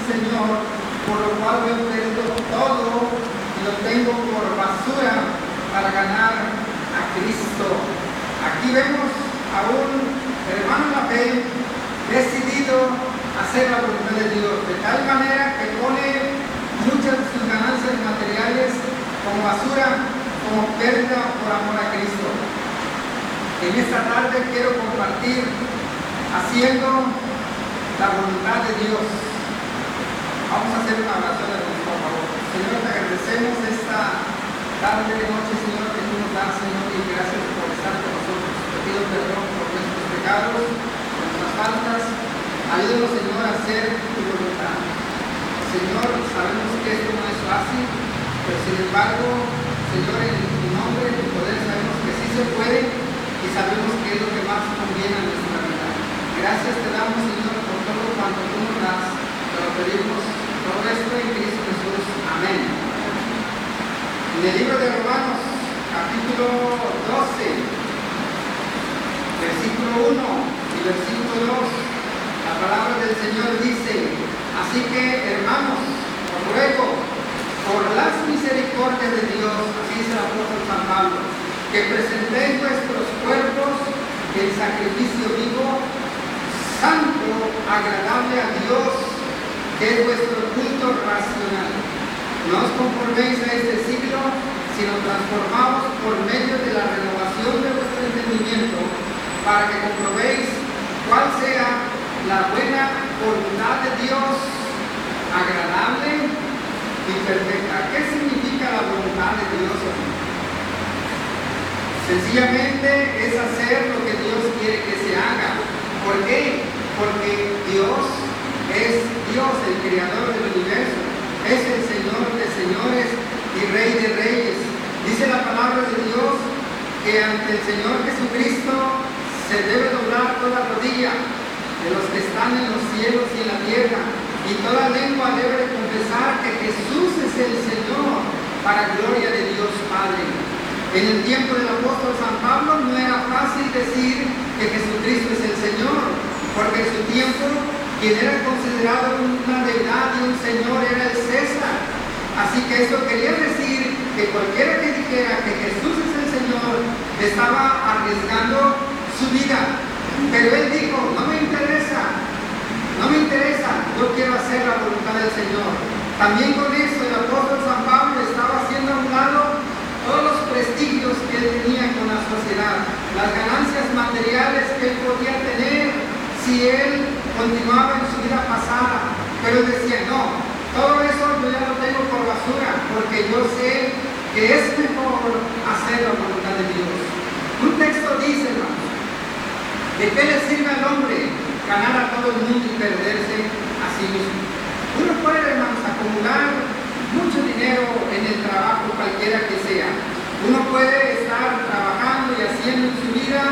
Señor, por lo cual he perdido todo y lo tengo por basura para ganar a Cristo. Aquí vemos a un hermano en la fe decidido a hacer la voluntad de Dios, de tal manera que pone muchas de sus ganancias materiales como basura, como pérdida por amor a Cristo. En esta tarde quiero compartir haciendo la voluntad de Dios. Vamos a hacer una oración de Dios, por favor. Señor, te agradecemos esta tarde de noche, Señor, que tú nos das, Señor, y gracias por estar con nosotros. Te pido perdón por nuestros pecados, por nuestras faltas. Ayúdanos, Señor, a hacer tu voluntad. Señor, sabemos que esto no es fácil, pero sin embargo, Señor, en tu nombre, en tu poder, sabemos que sí se puede y sabemos que es lo que más conviene a nuestra vida. Gracias te damos, Señor, por todo cuanto tú nos das. Te lo pedimos todo esto en Cristo Jesús. Amén. En el libro de Romanos, capítulo 12, versículo 1 y versículo 2, la palabra del Señor dice: así que, hermanos, os ruego, por las misericordias de Dios, así dice el apóstol San Pablo, que presentéis vuestros cuerpos en sacrificio vivo, santo, agradable a Dios, que es vuestro culto racional. No os conforméis a este siglo, sino transformaos por medio de la renovación de vuestro entendimiento, para que comprobéis cuál sea la buena voluntad de Dios, agradable y perfecta. ¿Qué significa la voluntad de Dios? Sencillamente es hacer lo que Dios quiere que se haga. ¿Por qué? Porque Dios es Dios, el creador del universo. Es el Señor de señores y Rey de reyes. Dice la palabra de Dios que ante el Señor Jesucristo se debe doblar toda rodilla de los que están en los cielos y en la tierra, y toda lengua debe de confesar que Jesús es el Señor, para gloria de Dios Padre. En el tiempo del apóstol San Pablo no era fácil decir que Jesucristo es el Señor, porque en su tiempo quien era considerado una deidad y un Señor era el César. Así que eso quería decir que cualquiera que dijera que Jesús es el Señor estaba arriesgando su vida. Pero él dijo: no me interesa, yo quiero hacer la voluntad del Señor. También con eso el apóstol San Pablo estaba haciendo a un lado todos los prestigios que él tenía con la sociedad, las ganancias materiales que él podía tener si él continuaba en su vida pasada. Pero decía: no, todo eso yo ya lo tengo por basura, porque yo sé que es mejor hacer la voluntad de Dios. Un texto dice, hermanos: ¿de qué le sirve al hombre ganar a todo el mundo y perderse a sí mismo? Uno puede, hermanos, acumular mucho dinero en el trabajo cualquiera que sea. Uno puede estar trabajando y haciendo en su vida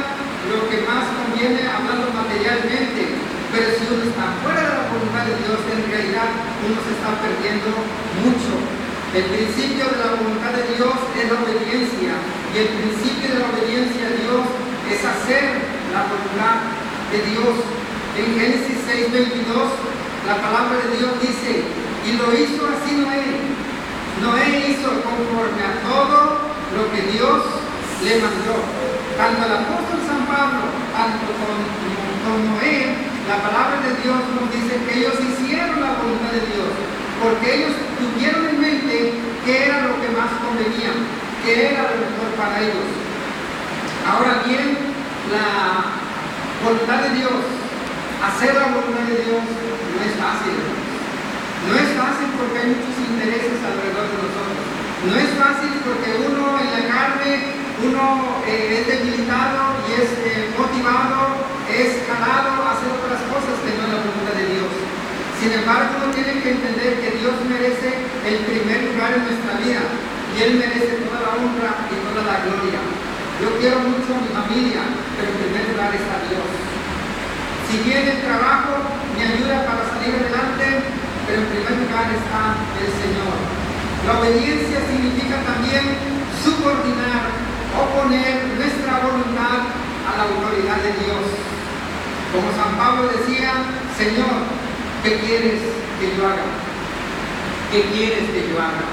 lo que más conviene hablando materialmente, pero si uno está fuera de la voluntad de Dios, en realidad uno se está perdiendo mucho. El principio de la voluntad de Dios es la obediencia, y el principio de la obediencia a Dios es hacer la voluntad de Dios. En Génesis 6:22, la palabra de Dios dice: y lo hizo así Noé. Noé hizo conforme a todo lo que Dios le mandó. Tanto el apóstol San Pablo, tanto con Noé, la palabra de Dios nos dice que ellos hicieron la voluntad de Dios, porque ellos tuvieron en mente qué era lo que más convenía, qué era lo mejor para ellos. Ahora bien, la voluntad de Dios, hacer la voluntad de Dios no es fácil. No es fácil porque hay muchos intereses alrededor de nosotros. No es fácil porque uno en la carne, uno es debilitado y es motivado, es jalado a hacer otras cosas que no es la voluntad de Dios. Sin embargo, uno tiene que entender que Dios merece el primer lugar en nuestra vida, y Él merece toda la honra y toda la gloria. Yo quiero mucho a mi familia, pero en primer lugar está Dios. Si bien el trabajo me ayuda para salir adelante, pero en primer lugar está el Señor. La obediencia significa también subordinar o poner nuestra voluntad a la autoridad de Dios. Como San Pablo decía: Señor, ¿qué quieres que yo haga? ¿Qué quieres que yo haga?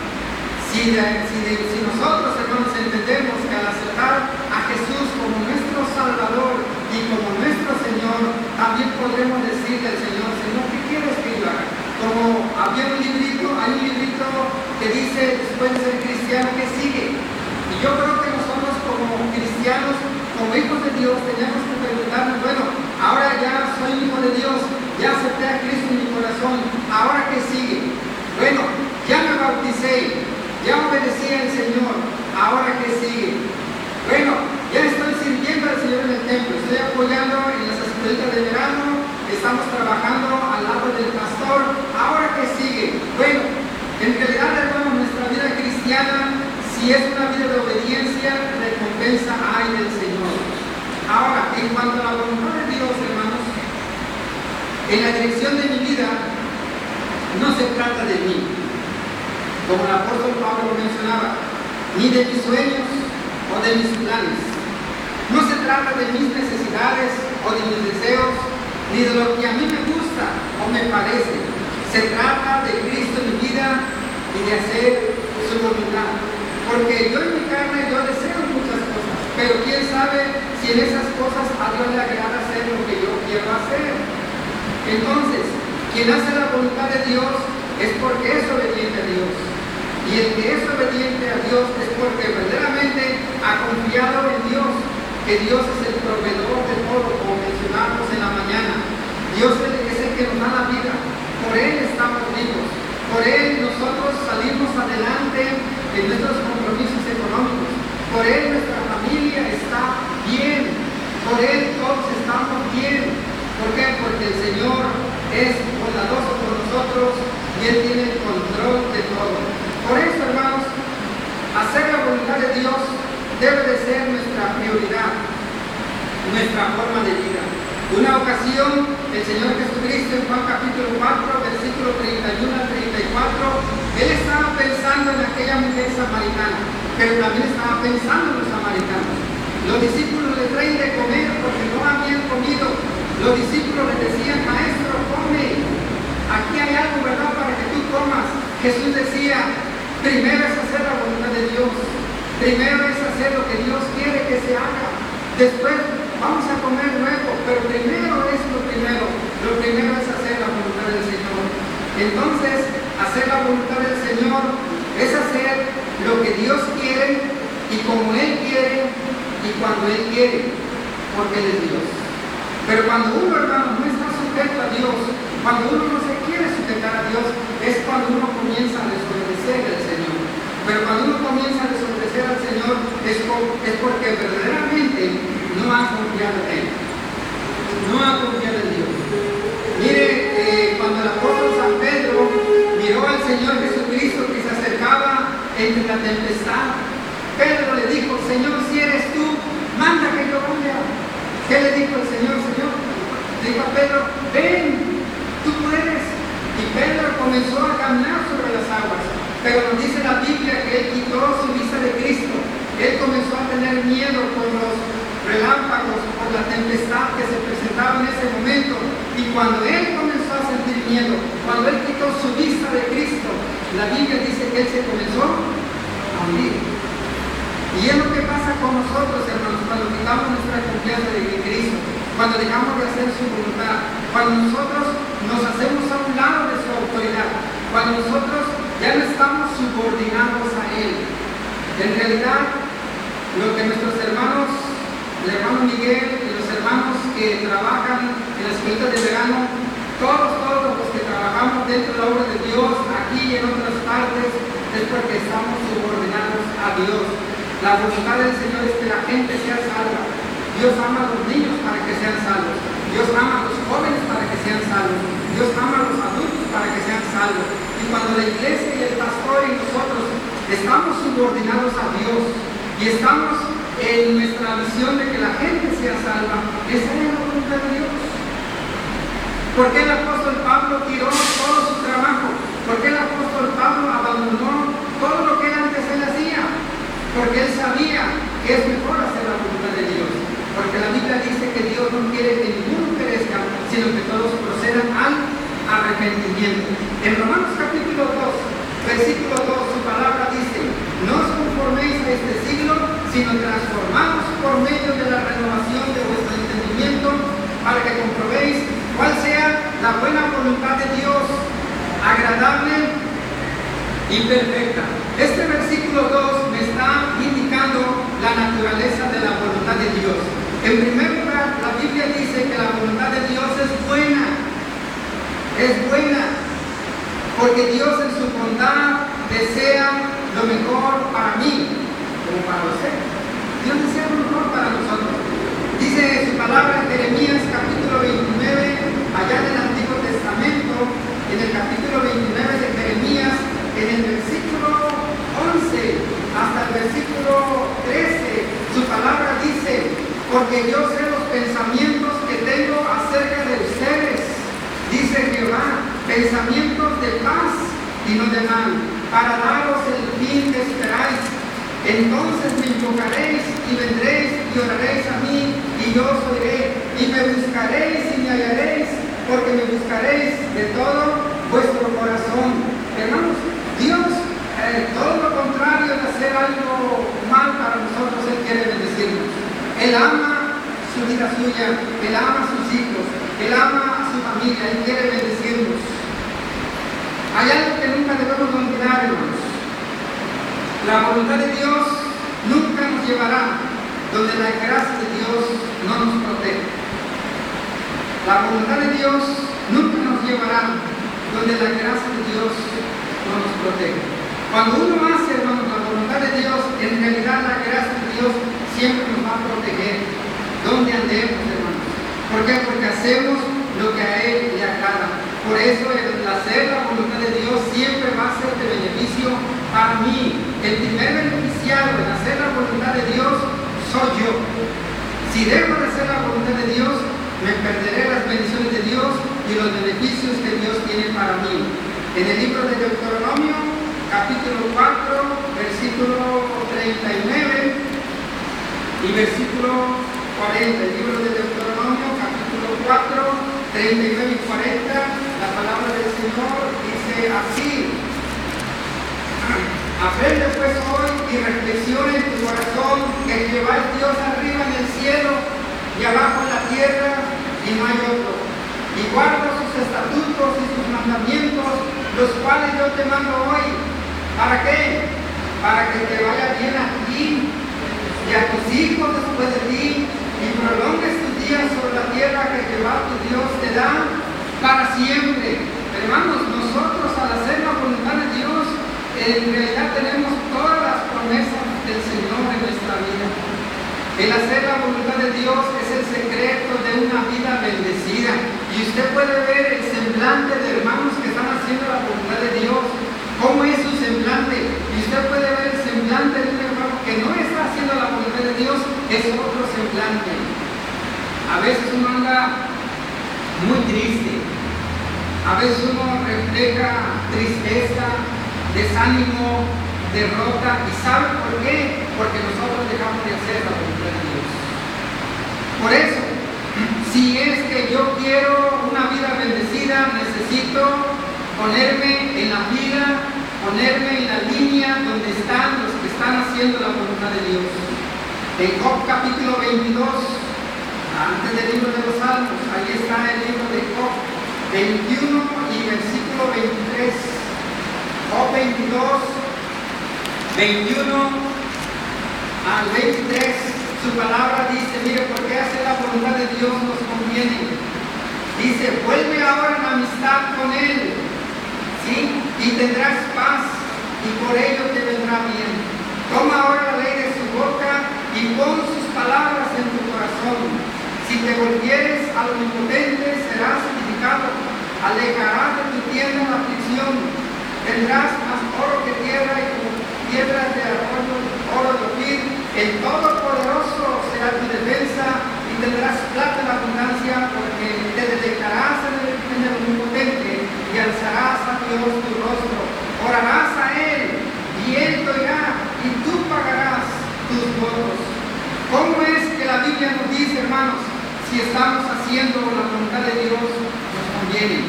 Si nosotros, hermanos, entendemos que al aceptar a Jesús como nuestro Salvador y como nuestro Señor, también podremos decirle al Señor, Señor, ¿qué quieres que yo haga? Como hay un librito que dice, después de ser cristiano, ¿qué sigue? Y yo creo que nosotros como cristianos, como hijos de Dios, tenemos que preguntarnos, bueno, ahora ya soy hijo de Dios, ya acepté a Cristo en mi corazón, ¿ahora qué sigue? Bueno, ya me bauticé, ya obedecí al Señor, ¿ahora qué sigue? Bueno, ya estoy sirviendo al Señor en el templo, estoy apoyando en las escuelitas de verano, estamos trabajando al lado del pastor, ¿ahora qué sigue? Bueno, en realidad, hermanos, nuestra vida cristiana, si es una vida de obediencia, recompensa hay del Señor. Ahora, en cuanto a la voluntad de Dios, hermanos, en la dirección de mi vida, no se trata de mí, como el apóstol Pablo mencionaba, ni de mis sueños o de mis planes. No se trata de mis necesidades o de mis deseos, ni de lo que a mí me gusta o me parece. Se trata de Cristo en mi vida y de hacer su voluntad. Porque yo en mi carne, yo deseo muchas cosas, pero quién sabe si en esas cosas a Dios le agrada hacer lo que yo quiero hacer. Entonces, quien hace la voluntad de Dios es porque es obediente a Dios. Y el que es obediente a Dios es porque verdaderamente ha confiado en Dios, que Dios es el proveedor de todo, como mencionamos en la mañana. Dios es el que nos da la vida, por Él estamos vivos, por Él nosotros salimos adelante en nuestros compromisos económicos, por Él nuestra familia está bien, por Él todos estamos bien. ¿Por qué? Porque el Señor es bondadoso con nosotros y Él tiene el control de todo. Por eso, hermanos, hacer la voluntad de Dios debe de ser nuestra prioridad, nuestra forma de vida. Una ocasión, el Señor Jesucristo en Juan capítulo 4, versículo 31 al 34, Él estaba pensando en aquella mujer samaritana, pero también estaba pensando en los samaritanos. Los discípulos le traen de comer porque no habían comido. Los discípulos le decían, Maestro, come. Aquí hay algo, ¿verdad?, para que tú comas. Jesús decía, primero es hacer la voluntad de Dios. Primero es hacer lo que Dios quiere que se haga. Después vamos a comer luego, pero primero es lo primero. Lo primero es hacer la voluntad del Señor. Entonces, hacer la voluntad del Señor es hacer lo que Dios quiere y como Él quiere y cuando Él quiere, porque Él es Dios. Pero cuando uno, hermano, no está sujeto a Dios, cuando uno no se quiere sujetar a Dios, es cuando uno comienza a desobedecer al Señor. Pero cuando uno comienza a desobedecer al Señor, es porque verdaderamente no ha confiado en Él. No ha confiado en Dios. Mire, cuando el apóstol San Pedro miró al Señor Jesucristo que se acercaba entre la tempestad, Pedro le dijo, Señor, si eres tú, manda que yo vaya. ¿Qué le dijo el Señor? Dijo a Pedro, ven, tú puedes. Y Pedro comenzó a caminar sobre las aguas. Pero nos dice la Biblia que él quitó su vista de Cristo. Él comenzó a tener miedo por los relámpagos, por la tempestad que se presentaba en ese momento. Y cuando él comenzó a sentir miedo, cuando él quitó su vista de Cristo, la Biblia dice que él se comenzó a hundir. Y es lo que pasa con nosotros, hermanos, cuando quitamos nuestra confianza en Cristo, cuando dejamos de hacer su voluntad, cuando nosotros nos hacemos a un lado de su autoridad, cuando nosotros ya no estamos subordinados a Él. En realidad, lo que nuestros hermanos, el hermano Miguel y los hermanos que trabajan en las escuelitas de verano, todos los que trabajamos dentro de la obra de Dios, aquí y en otras partes, es porque estamos subordinados a Dios. La voluntad del Señor es que la gente sea salva. Dios ama a los niños para que sean salvos. Dios ama a los jóvenes para que sean salvos. Dios ama a los adultos para que sean salvos. Y cuando la iglesia y el pastor y nosotros estamos subordinados a Dios y estamos en nuestra visión de que la gente sea salva, esa es la voluntad de Dios. ¿Por qué el apóstol Pablo tiró todo su trabajo? ¿Por qué el apóstol Pablo abandonó todo lo que antes él hacía? Porque él sabía que es mejor hacer la voluntad de Dios. Porque la Biblia dice que Dios no quiere que ninguno perezca, sino que todos procedan al arrepentimiento. arrepentimiento. En Romanos capítulo 2, versículo 2, su palabra dice: no os conforméis a este siglo, sino transformados por medio de la renovación de vuestro entendimiento, para que comprobéis cuál sea la buena voluntad de Dios, agradable y perfecta. Este versículo 2 me está indicando la naturaleza de la voluntad de Dios. En primer lugar, la Biblia dice que la voluntad de Dios es buena, porque Dios en su bondad desea lo mejor para mí, como para usted. Dios desea lo mejor para nosotros. Dice su palabra en Jeremías capítulo 29, allá en el Antiguo Testamento, en el capítulo 29 de Jeremías, en el versículo 11 hasta el versículo 13, su palabra dice: porque yo sé los pensamientos que tengo acerca de ustedes, dice Jehová, pensamientos de paz y no de mal, para daros el fin que esperáis. Entonces me invocaréis y vendréis y oraréis a mí, y yo os oiré, y me buscaréis y me hallaréis, porque me buscaréis de todo vuestro corazón. Hermanos, Dios, todo lo contrario de hacer algo mal para nosotros, Él quiere bendecirnos. Él ama su vida suya, Él ama a sus hijos, Él ama a su familia, Él quiere bendecirnos. Hay algo que nunca debemos olvidar, hermanos. La voluntad de Dios nunca nos llevará donde la gracia de Dios no nos protege. La voluntad de Dios nunca nos llevará donde la gracia de Dios no nos protege. Cuando uno hace, hermanos, la voluntad de Dios, en realidad la gracia de Dios siempre nos va a proteger donde andemos, hermanos. ¿Por qué? Porque hacemos lo que a Él le agrada. Por eso el hacer la voluntad de Dios siempre va a ser de beneficio para mí. El primer beneficiado en hacer la voluntad de Dios soy yo. Si dejo de hacer la voluntad de Dios, me perderé las bendiciones de Dios y los beneficios que Dios tiene para mí. En el libro de Deuteronomio, capítulo 4, versículo 39 y versículo 40. El libro de Deuteronomio, capítulo 4, 39 y 40, la palabra del Señor dice así: aprende pues hoy y reflexiona en tu corazón que Jehová es Dios arriba en el cielo y abajo en la tierra, y no hay otro. Y guarda sus estatutos y sus mandamientos, los cuales yo te mando hoy. ¿Para qué? Para que te vaya bien a ti y a tus hijos después de ti, y prolongues tus días sobre la tierra que Jehová tu Dios te da para siempre. Hermanos, nosotros al hacer la voluntad de Dios, en realidad tenemos todas las promesas del Señor en nuestra vida. El hacer la voluntad de Dios es el secreto de una vida bendecida. Y usted puede ver el semblante de hermanos que están haciendo la voluntad de Dios. ¿Cómo es su semblante? Y usted puede ver el semblante de un hermano que no está haciendo la voluntad de Dios, es otro semblante. A veces uno anda muy triste. A veces uno refleja tristeza, desánimo, derrota. ¿Y sabe por qué? Porque nosotros dejamos de hacer la voluntad de Dios. Por eso, si es que yo quiero una vida bendecida, necesito ponerme en la vida, ponerme en la línea donde están los que están haciendo la voluntad de Dios. En Job capítulo 22, antes del libro de los Salmos, ahí está el libro de Job 21 y versículo 23. Job 22, 21 al 23, su palabra dice: mire, porque hacer la voluntad de Dios nos conviene. Dice: vuelve ahora en amistad con Él, ¿sí? Y tendrás paz, y por ello te vendrá bien. Toma ahora la ley de su boca y pon sus palabras en tu corazón. Si te volvieres al Omnipotente, serás edificado. Alejarás de tu tienda la aflicción. Tendrás más oro que tierra y como piedras de arroyo, oro de Ofir. El Todopoderoso será tu defensa y tendrás plata en abundancia, porque te deleitarás en el Omnipotente y alzarás a Dios tu rostro. Orarás a Él y Él te oirá y tú pagarás tus votos. ¿Cómo es que la Biblia nos dice, hermanos, si estamos haciendo la voluntad de Dios, nos conviene?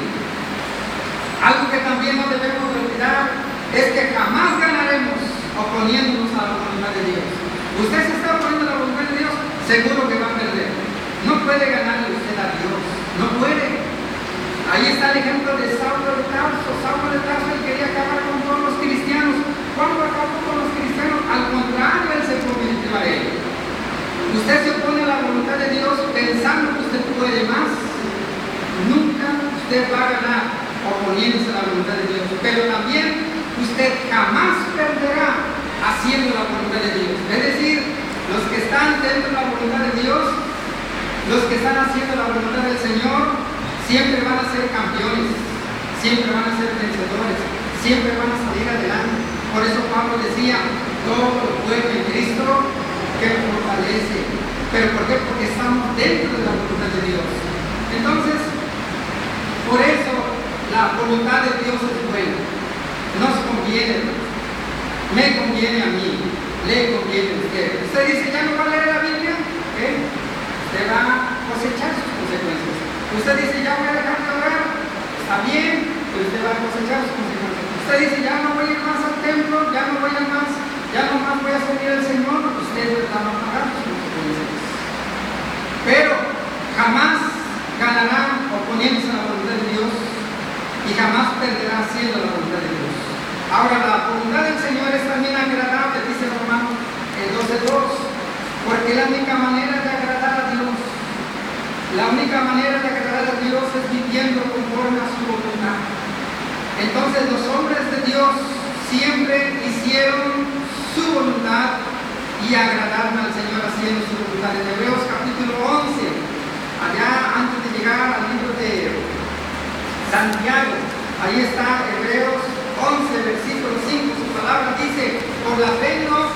Algo que también no debemos olvidar es que jamás ganaremos oponiéndonos a la voluntad de Dios. Usted se está oponiendo a la voluntad de Dios, seguro que va a perder. No puede ganarle usted a Dios, no puede. Ahí está el ejemplo de Saulo de Tarso. Saulo de Tarso, él quería acabar con todos los cristianos. ¿Cuándo acabó con los cristianos? Al contrario, él se convirtió a él. Usted se opone a la voluntad de Dios pensando que usted puede más. Nunca usted va a ganar oponiéndose a la voluntad de Dios. Pero también usted jamás perderá haciendo la voluntad de Dios. Es decir, los que están dentro de la voluntad de Dios, los que están haciendo la voluntad del Señor, siempre van a ser campeones, siempre van a ser vencedores, siempre van a salir adelante. Por eso Pablo decía, todo lo puedo en Cristo que me fortalece. ¿Pero por qué? Porque estamos dentro de la voluntad de Dios. Entonces, por eso la voluntad de Dios es buena. Nos conviene, me conviene a mí, le conviene a usted. Usted dice, ya no va a leer la Biblia, usted va a cosechar sus consecuencias. Usted dice, ya voy a dejar de orar, está bien, pero usted va a cosechar sus consecuencias. Usted dice, ya no voy a ir más al templo, ya no voy a más, ya no más voy a servir al Señor, usted va a pagar sus consecuencias. Pero jamás ganará oponiéndose a la voluntad de Dios y jamás perderá haciendo la voluntad de Dios. Ahora, la voluntad del Señor es también agradable, dice Romanos 12:2, porque la única manera de agradar a Dios, la única manera de agradar a Dios es viviendo conforme a su voluntad. Entonces los hombres de Dios siempre hicieron su voluntad y agradaron al Señor haciendo su voluntad. En Hebreos capítulo 11, allá antes de llegar al libro de Santiago, ahí está Hebreos 11, versículo 5, su palabra dice, por la fe no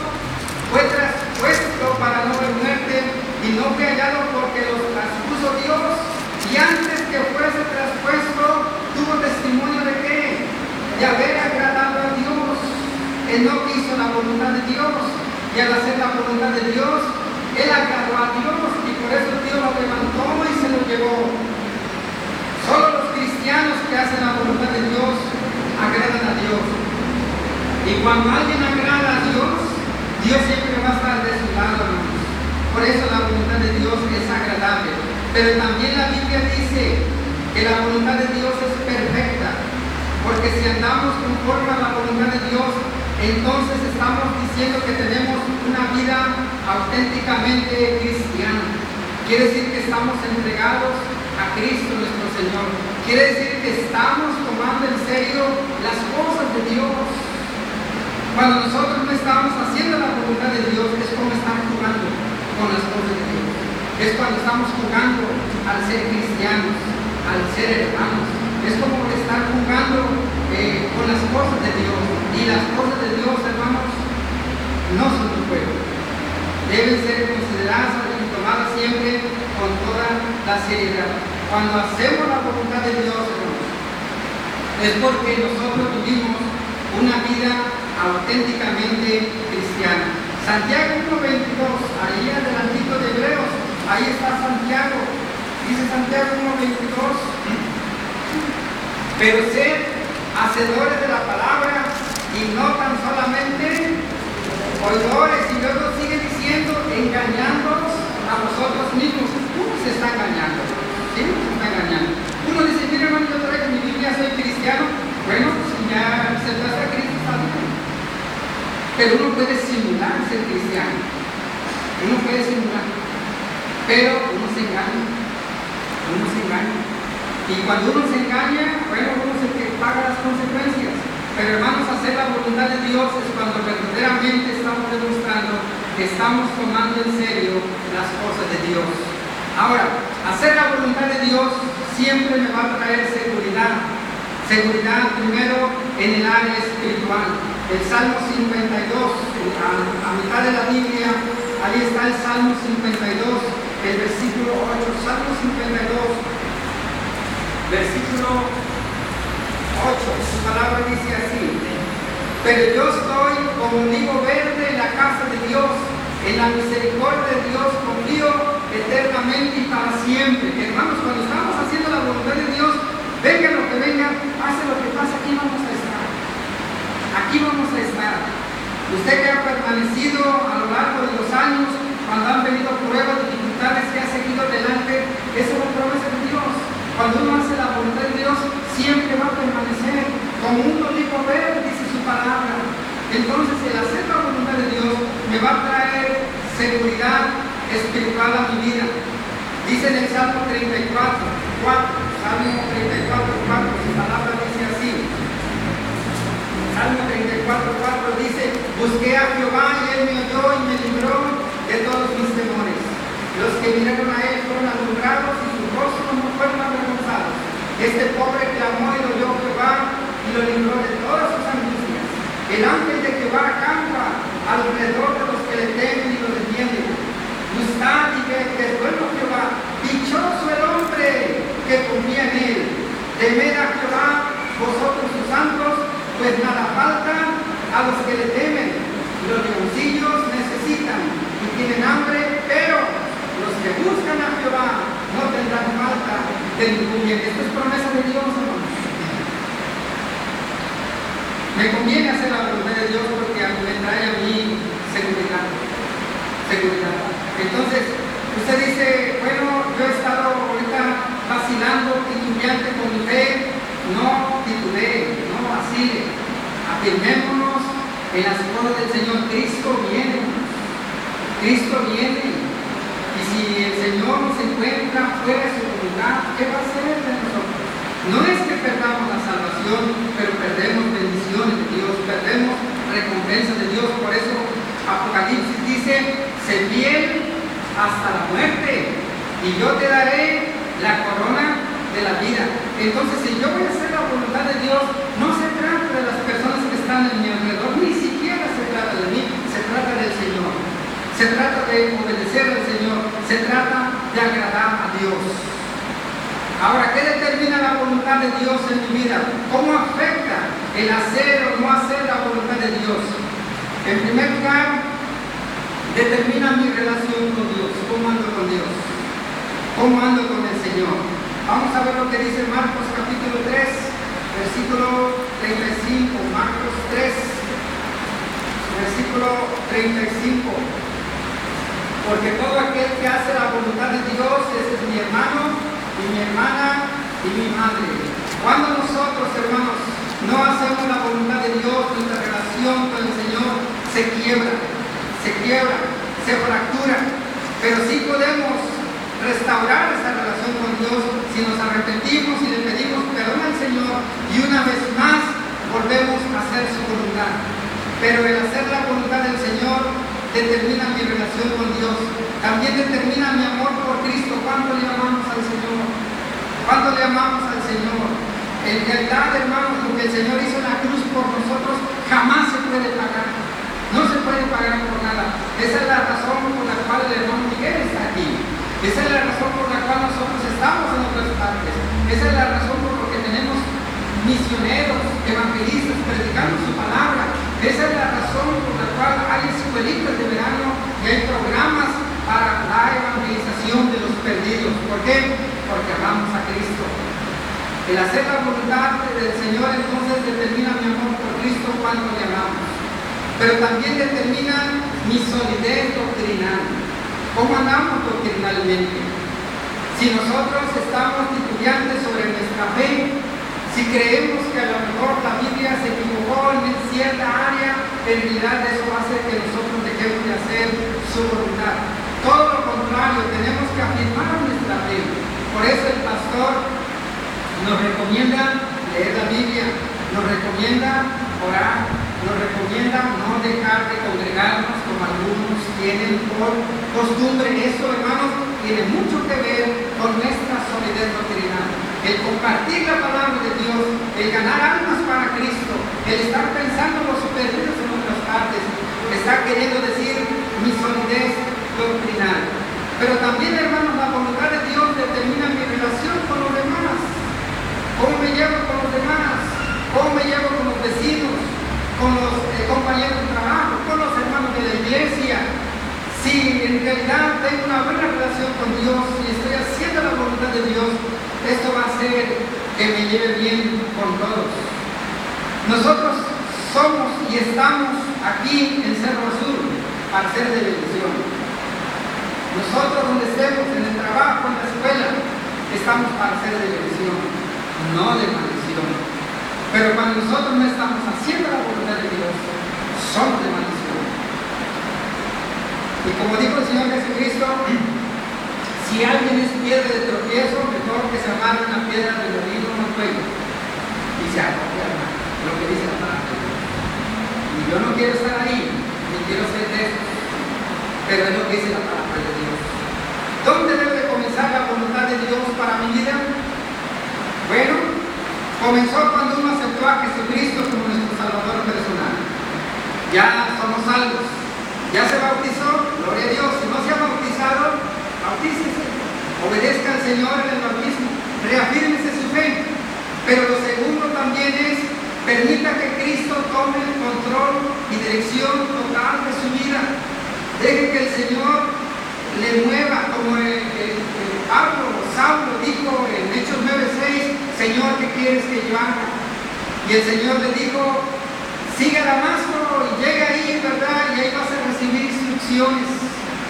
fue traspuesto para no ver muerte, y no fue hallado porque los traspuso Dios, y antes que fuese traspuesto, tuvo testimonio de qué? De haber agradado a Dios. Él no hizo la voluntad de Dios, y al hacer la voluntad de Dios, él agradó a Dios, y por eso Dios lo levantó y se lo llevó. Solo los cristianos que hacen la voluntad de Dios agradan a Dios. Y cuando alguien agrada a Dios, Dios siempre va a estar de su lado, hermanos. Por eso la voluntad de Dios es agradable. Pero también la Biblia dice que la voluntad de Dios es perfecta. Porque si andamos conforme a la voluntad de Dios, entonces estamos diciendo que tenemos una vida auténticamente cristiana. Quiere decir que estamos entregados a Cristo nuestro Señor. Quiere decir que estamos tomando en serio las cosas de Dios. Cuando nosotros no estamos haciendo la voluntad de Dios, es como estar jugando con las cosas de Dios. Es cuando estamos jugando al ser cristianos, al ser hermanos. Es como estar jugando con las cosas de Dios. Y las cosas de Dios, hermanos, no son un juego. Deben ser consideradas y tomadas siempre con toda la seriedad. Cuando hacemos la voluntad de Dios, hermanos, es porque nosotros vivimos una vida auténticamente cristiana. Santiago 1:22, ahí adelantito de Hebreos, ahí está Santiago. Dice Santiago 1:22, pero sed hacedores de la palabra y no tan solamente oidores. Y luego sigue diciendo, engañándonos a vosotros mismos. Uno se está engañando, ¿sí? Se está engañando. Uno dice, mira hermano, yo traigo mi Biblia, soy cristiano. Bueno, si ya se trata a Cristo, está bien. Pero uno puede simular ser cristiano. Uno puede simular. Pero uno se engaña. Uno se engaña. Y cuando uno se engaña, bueno, uno es el que paga las consecuencias. Pero hermanos, hacer la voluntad de Dios es cuando verdaderamente estamos demostrando que estamos tomando en serio las cosas de Dios. Ahora, hacer la voluntad de Dios siempre me va a traer seguridad. Seguridad primero en el área espiritual. El Salmo 52, a mitad de la Biblia, ahí está el Salmo 52, el versículo 8. Salmo 52, versículo 8, su palabra dice así: pero yo estoy como un higo verde en la casa de Dios, en la misericordia de Dios confío eternamente y para siempre. Hermanos, cuando estamos haciendo la voluntad de Dios, venga lo que venga, pase lo que pase, Usted que ha permanecido a lo largo de los años, cuando han venido pruebas, dificultades, que ha seguido adelante, esa es la promesa de Dios. Cuando uno hace la voluntad de Dios, siempre va a permanecer. Como un olivo verde, dice su palabra. Entonces, el hacer la voluntad de Dios me va a traer seguridad espiritual a mi vida. Dice en el Salmo 34, 4, Salmo 34, 4, su palabra dice así. Salmo 34, 4 dice: busqué a Jehová y él me oyó y me libró de todos mis temores. Los que miraron a él fueron alumbrados y sus rostros no fueron avergonzados. Este pobre clamó y lo oyó Jehová y lo libró de todas sus angustias. El ángel de Jehová acampa alrededor de los que le temen y lo defienden. Gustad y que es bueno Jehová, dichoso el hombre que confía en él. Temed a Jehová, vosotros sus santos, pues nada falta a los que le temen. Los leoncillos necesitan y tienen hambre, pero los que buscan a Jehová no tendrán falta de ningún bien. Esto es promesa de Dios, hermanos. Me conviene hacer la voluntad de Dios porque me trae a mí seguridad. Entonces, usted dice, bueno, yo he estado ahorita vacilando, titubeante con mi fe. No titubee, no vacile. Afirmémonos en las cosas del Señor. Cristo viene. Cristo viene. Y si el Señor nos encuentra fuera de su voluntad, ¿qué va a hacer de nosotros? No es que perdamos la salvación, pero perdemos bendiciones de Dios, perdemos recompensas de Dios. Por eso Apocalipsis dice: sé fiel hasta la muerte y yo te daré la corona de la vida. Entonces, si yo voy a hacer la voluntad de Dios, no se trata de las personas que están en mi alrededor, ni siquiera se trata de mí, se trata del Señor. Se trata de obedecer al Señor, se trata de agradar a Dios. Ahora, ¿qué determina la voluntad de Dios en mi vida? ¿Cómo afecta el hacer o no hacer la voluntad de Dios? En primer lugar, determina mi relación con Dios. ¿Cómo ando con Dios? ¿Cómo ando con el Señor? Vamos a ver lo que dice Marcos capítulo 3, versículo 35. Marcos 3, versículo 35. Porque todo aquel que hace la voluntad de Dios, ese es mi hermano y mi hermana y mi madre. Cuando nosotros, hermanos, no hacemos la voluntad de Dios, nuestra relación con el Señor se quiebra, se fractura. Pero sí podemos restaurar esa relación con Dios si nos arrepentimos y le pedimos perdón al Señor y una vez más volvemos a hacer su voluntad. Pero el hacer la voluntad del Señor determina mi relación con Dios, también determina mi amor por Cristo. ¿Cuánto le amamos al Señor? ¿Cuánto le amamos al Señor? En realidad, hermanos, lo que el Señor hizo en la cruz por nosotros jamás se puede pagar. No se puede pagar por nada. Esa es la razón por la cual el hermano Miguel está aquí. Esa es la razón por la cual nosotros estamos en otras partes. Esa es la razón por la que tenemos misioneros, evangelistas, predicando su palabra. Esa es la razón por la cual hay escuelitas de verano y hay programas para la evangelización de los perdidos. ¿Por qué? Porque amamos a Cristo. El hacer la voluntad del Señor entonces determina mi amor por Cristo cuando le amamos. Pero también determina mi solidez doctrinal. ¿Cómo andamos doctrinalmente? Si nosotros estamos titubeantes sobre nuestra fe, si creemos que a lo mejor la Biblia se equivocó en cierta área, en realidad eso va a hacer que nosotros dejemos de hacer su voluntad. Todo lo contrario, tenemos que afirmar nuestra fe. Por eso el pastor nos recomienda leer la Biblia, nos recomienda orar, nos recomienda no dejar de congregarnos como algunos tienen por costumbre. Eso, hermanos, tiene mucho que ver con nuestra solidez doctrinal. El compartir la palabra de Dios, el ganar almas para Cristo, el estar pensando en los perdidos en otras partes, está queriendo decir mi solidez doctrinal. Pero también, hermanos, la voluntad de Dios determina mi relación con los demás. ¿Cómo me llevo con los demás? ¿Cómo me llevo con los vecinos? Con los compañeros de trabajo, con los hermanos de la iglesia. Si en realidad tengo una buena relación con Dios y estoy haciendo la voluntad de Dios, esto va a hacer que me lleve bien con todos. Nosotros somos y estamos aquí en Cerro Azul para ser de bendición. Nosotros donde estemos, en el trabajo, en la escuela, estamos para ser de bendición, no de maldición. Pero cuando nosotros no estamos haciendo la voluntad de Dios, somos de maldición. Y como dijo el Señor Jesucristo, si alguien es piedra de tropiezo, mejor que se amarre una piedra del oído en el cuello y se acoge lo que dice la palabra de Dios. Y yo no quiero estar ahí, ni quiero ser de esos, pero es lo que dice la palabra de Dios. ¿Dónde debe de comenzar la voluntad de Dios para mi vida? Bueno, comenzó cuando uno aceptó a Jesucristo como nuestro Salvador personal. Ya somos salvos. Ya se bautizó, gloria a Dios. Si no se ha bautizado, bautícese. Obedezca al Señor en el bautismo. Reafírmese su fe. Pero lo segundo también es, permita que Cristo tome el control y dirección total de su vida. Deje que el Señor le mueva, como Saulo dijo en Hechos 9:6, Señor, ¿qué quieres que yo haga? Y el Señor le dijo, sigue a Damasco y llega ahí, ¿verdad? Y ahí vas a recibir instrucciones.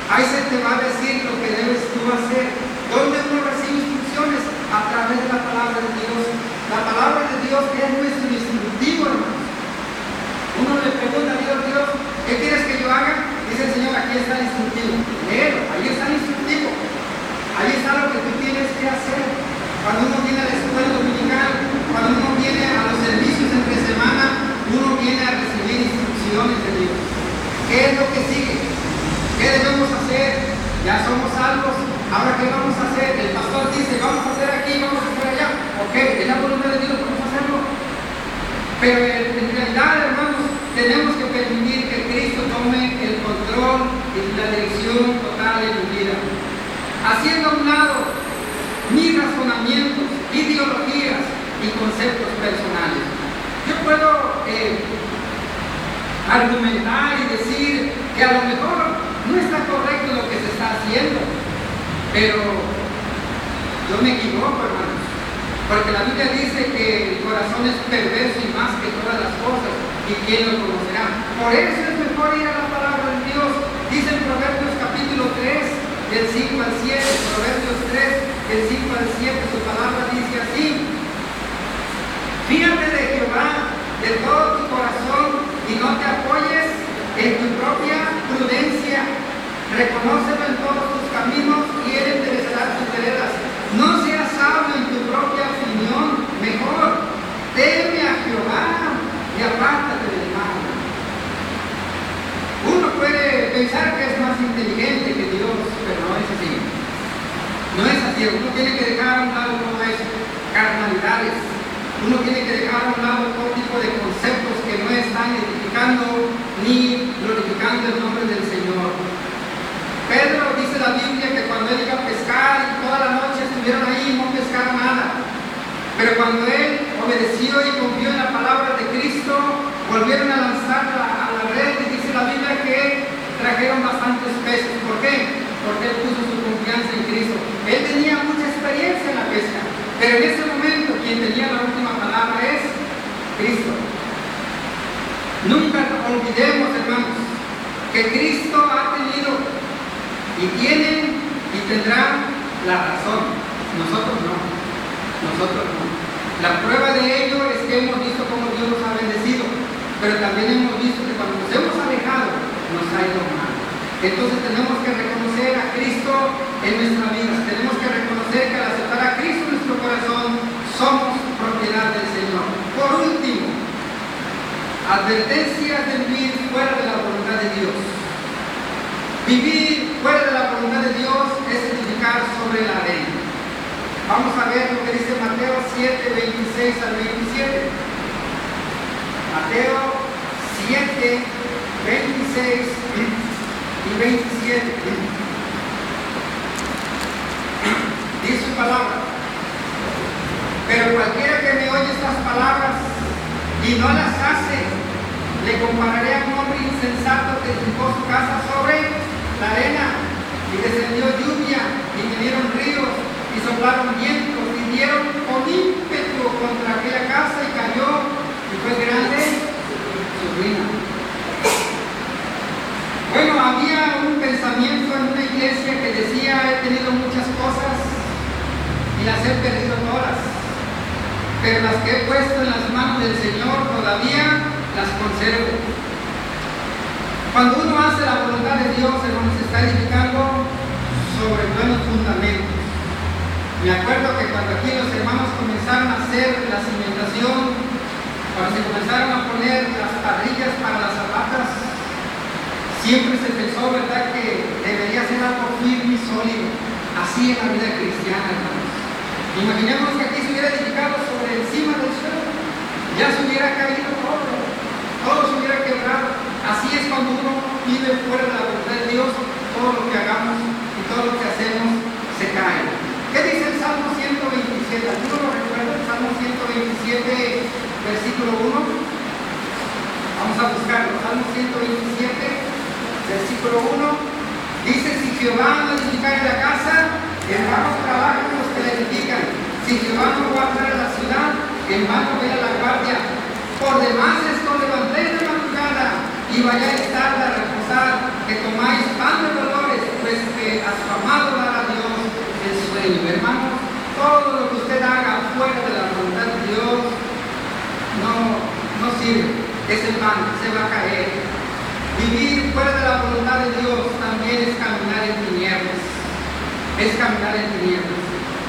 Ahí se te va a decir lo que debes tú hacer. ¿Dónde uno recibe instrucciones? A través de la palabra de Dios. La palabra de Dios es nuestro instructivo, hermanos. Uno le pregunta a Dios, ¿qué quieres que yo haga? Dice el Señor, aquí está el instructivo. Léelo, ahí está el instructivo. Ahí está lo que tú tienes que hacer. Cuando uno viene a la escuela dominical, cuando uno viene a los servicios entre semana, uno viene a recibir instrucciones de Dios. ¿Qué es lo que sigue? ¿Qué debemos hacer? Ya somos salvos. Ahora, ¿qué vamos a hacer? El pastor dice, vamos a hacer aquí, vamos a hacer allá. Ok, es la voluntad de Dios, vamos a hacerlo. Pero en realidad, hermanos, tenemos que permitir que Cristo tome el control y la dirección total de mi vida. Haciendo a un lado mis razonamientos, ideologías y conceptos personales. Yo puedo argumentar y decir que a lo mejor no está correcto lo que se está haciendo, pero yo me equivoco, hermanos, porque la Biblia dice que el corazón es perverso y más que todas las cosas, y quién lo conocerá. Por eso es mejor ir a la palabra de Dios. Dice en Proverbios capítulo 3, del 5 al 7, Proverbios 3, del 5 al 7, su palabra dice así: fíjate de Jehová de todo tu corazón y no te apoyes en tu propia prudencia. Reconócelo en todos tus caminos y Él enderezará tus veredas. No seas sabio en tu propia opinión, mejor teme a Jehová y apártate del mal. Uno puede pensar que es más inteligente que Dios, pero no es así. No es así. Uno tiene que dejar a un lado todo eso, carnalidades. Uno tiene que dejar a un lado todo tipo de conceptos que no están edificando ni glorificando el nombre del Señor. Pedro dice la Biblia que cuando él iba a pescar y toda la noche estuvieron ahí y no pescaron nada. Pero cuando él obedeció y confió en la palabra de Cristo, volvieron a lanzar a la red y dice la Biblia que trajeron bastantes peces. ¿Por qué? Porque él puso su confianza en Cristo. Él tenía mucha experiencia en la pesca, pero en ese momento quien tenía la última palabra es Cristo. Nunca olvidemos, hermanos, que Cristo ha tenido y tiene y tendrá la razón. Nosotros no. Nosotros no. La prueba de ello es que hemos visto cómo Dios nos ha bendecido, pero también hemos visto que cuando nos hemos alejado nos ha ido mal. Entonces tenemos que reconocer a Cristo en nuestra vida. Tenemos que reconocer que al aceptar a Cristo en nuestro corazón somos propiedad del Señor. Por último, advertencias de vivir fuera de la voluntad de Dios. Vivir fuera de la voluntad de Dios es edificar sobre la arena. Vamos a ver lo que dice Mateo 7, 26 al 27. Mateo 7, 26 y 27. Dice su palabra: pero cualquiera que me oye estas palabras y no las hace, le compararé a un hombre insensato que edificó su casa sobre la arena, y descendió lluvia, y vinieron ríos, y soplaron vientos, y dieron con ímpetu contra aquella casa, y cayó, y fue grande su pero las que he puesto en las manos del Señor todavía las conservo. Cuando uno hace la voluntad de Dios, hermanos, se está edificando sobre buenos fundamentos. Me acuerdo que cuando aquí los hermanos comenzaron a hacer la cimentación, cuando se comenzaron a poner las parrillas para las zapatas, siempre se pensó, ¿verdad?, que debería ser algo firme y sólido. Así en la vida cristiana, hermanos. Imaginemos que aquí se hubiera edificado sobre encima del suelo, ya se hubiera caído todo se hubiera quebrado. Así es cuando uno vive fuera de la voluntad de Dios, todo lo que hagamos y todo lo que hacemos se cae. ¿Qué dice el Salmo 127? ¿Alguno lo recuerda? El Salmo 127, versículo 1. Vamos a buscarlo. Salmo 127, versículo 1. Dice: si Jehová no edificare la casa, en vano trabajan los que la edifican. Si Jehová no guardare la ciudad, en vano vela la guardia. Por demás esto levantéis de madrugada y vayáis tarde a reposar, que tomáis pan de dolores, pues que a su amado dará Dios el sueño. Hermanos, todo lo que usted haga fuera de la voluntad de Dios no sirve. Ese pan se va a caer. Vivir fuera de la voluntad de Dios también es caminar en tinieblas. Es caminar en tinieblas.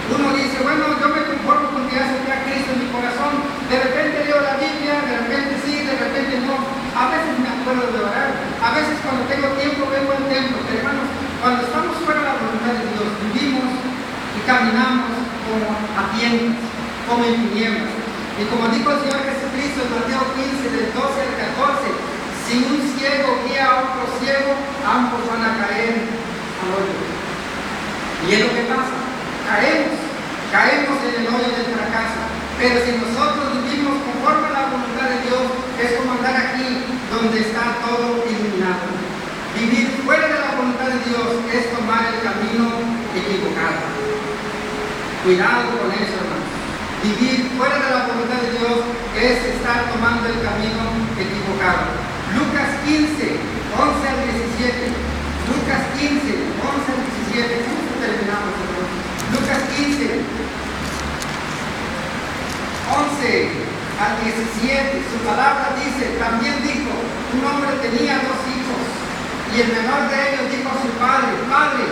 Uno dice, bueno, yo me conformo con que ya se vea Cristo en mi corazón. De repente leo la Biblia, de repente sí, de repente no. A veces me acuerdo de orar. A veces cuando tengo tiempo vengo al templo. Pero hermanos, cuando estamos fuera de la voluntad de Dios, vivimos y caminamos como a tiendas, como en tinieblas. Y como dijo el Señor Jesucristo en Mateo 15, del 12 al 14, si un ciego guía a otro ciego, ambos van a caer al hoyo. Y es lo que pasa. Caemos en el hoyo del fracaso. Pero si nosotros vivimos conforme a la voluntad de Dios, es como andar aquí donde está todo iluminado. Vivir fuera de la voluntad de Dios es tomar el camino equivocado. Cuidado con eso, hermanos. Vivir fuera de la voluntad de Dios es estar tomando el camino equivocado. Lucas 15, 11 al 17. Lucas 15, 11 al 17. ¿Cómo terminamos, hermanos? Lucas 15, 11 al 17. Su palabra dice: también dijo, un hombre tenía 2 hijos, y el menor de ellos dijo a su padre: Padre,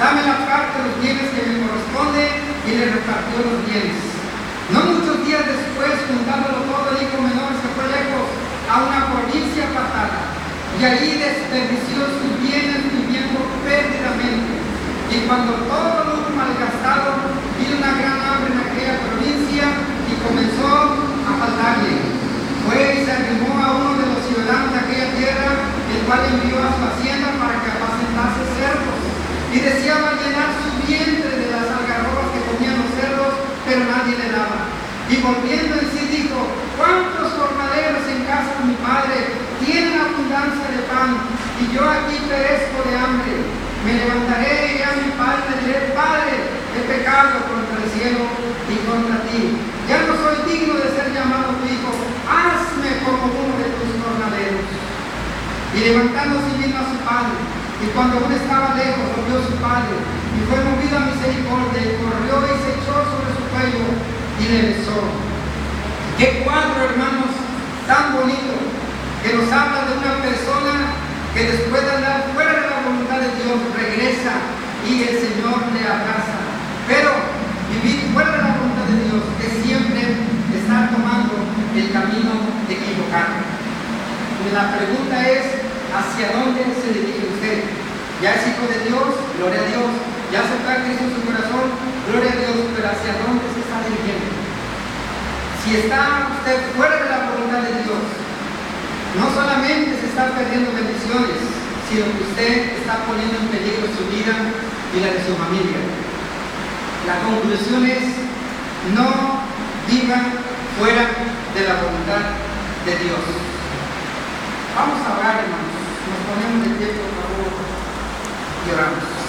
dame la parte de los bienes que me corresponde, y le repartió los bienes. No muchos días después, juntándolo todo, el hijo menor se fue lejos a una provincia apartada, y allí desperdició sus bienes viviendo perdidamente. Y cuando todo lo hubo malgastado, vino una gran hambre en aquella provincia y comenzó a faltarle. Fue y se arrimó a uno de los ciudadanos de aquella tierra, el cual envió a su hacienda para que apacentase cerdos, y deseaba llenar su vientre de las algarrobas que comían los cerdos, pero nadie le daba. Y volviendo en sí dijo: ¿cuántos jornaleros en casa de mi padre tienen abundancia de pan, y yo aquí perezco de hambre? Me levantaré y iré a mi padre y diré: Padre, he pecado contra el cielo y contra ti. Ya no soy digno de ser llamado tu hijo. Hazme como uno de tus jornaleros. Y levantándose vino a su padre. Y cuando aún estaba lejos, lo vio su padre, y fue movido a misericordia, y corrió y se echó sobre su cuello y le besó. Qué cuadro, hermanos, tan bonito, que nos habla de una persona que después de andar fuera de la voluntad de Dios, regresa y el Señor le abraza. Pero vivir fuera de la voluntad de Dios es siempre estar tomando el camino equivocado. Y la pregunta es: ¿hacia dónde se dirige usted? Ya es hijo de Dios, gloria a Dios. Ya aceptó a Cristo en su corazón, gloria a Dios. Pero ¿hacia dónde se está dirigiendo? Si está usted fuera de la voluntad de Dios, no solamente se están perdiendo bendiciones, sino que usted está poniendo en peligro su vida y la de su familia. La conclusión es: no vivan fuera de la voluntad de Dios. Vamos a orar, hermanos. Nos ponemos de pie, por favor, y oramos.